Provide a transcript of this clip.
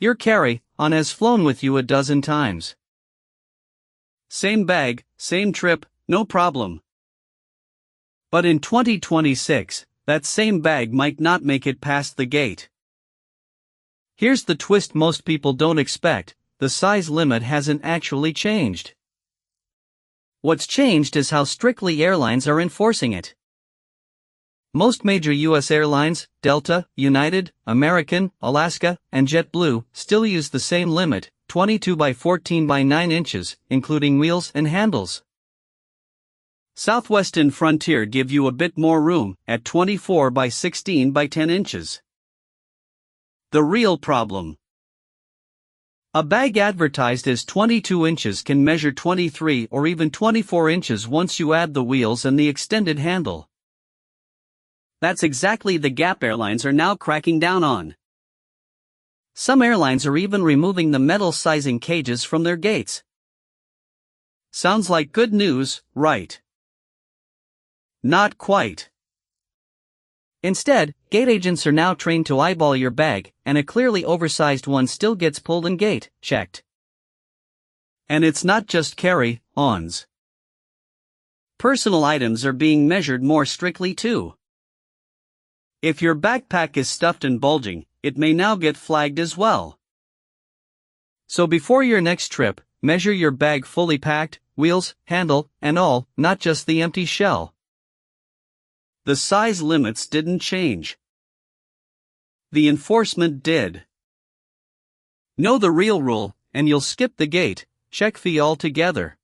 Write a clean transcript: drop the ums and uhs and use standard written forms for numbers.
Your carry-on has flown with you a dozen times. Same bag, same trip, no problem. But in 2026, that same bag might not make it past the gate. Here's the twist most people don't expect: the size limit hasn't actually changed. What's changed is how strictly airlines are enforcing it. Most major U.S. airlines, Delta, United, American, Alaska, and JetBlue, still use the same limit, 22 by 14 by 9 inches, including wheels and handles. Southwest and Frontier give you a bit more room, at 24 by 16 by 10 inches. The real problem: a bag advertised as 22 inches can measure 23 or even 24 inches once you add the wheels and the extended handle. That's exactly the gap airlines are now cracking down on. Some airlines are even removing the metal sizing cages from their gates. Sounds like good news, right? Not quite. Instead, gate agents are now trained to eyeball your bag, and a clearly oversized one still gets pulled and gate checked. And it's not just carry-ons. Personal items are being measured more strictly too. If your backpack is stuffed and bulging, it may now get flagged as well. So before your next trip, measure your bag fully packed, wheels, handle, and all, not just the empty shell. The size limits didn't change. The enforcement did. Know the real rule, and you'll skip the gate check fee altogether.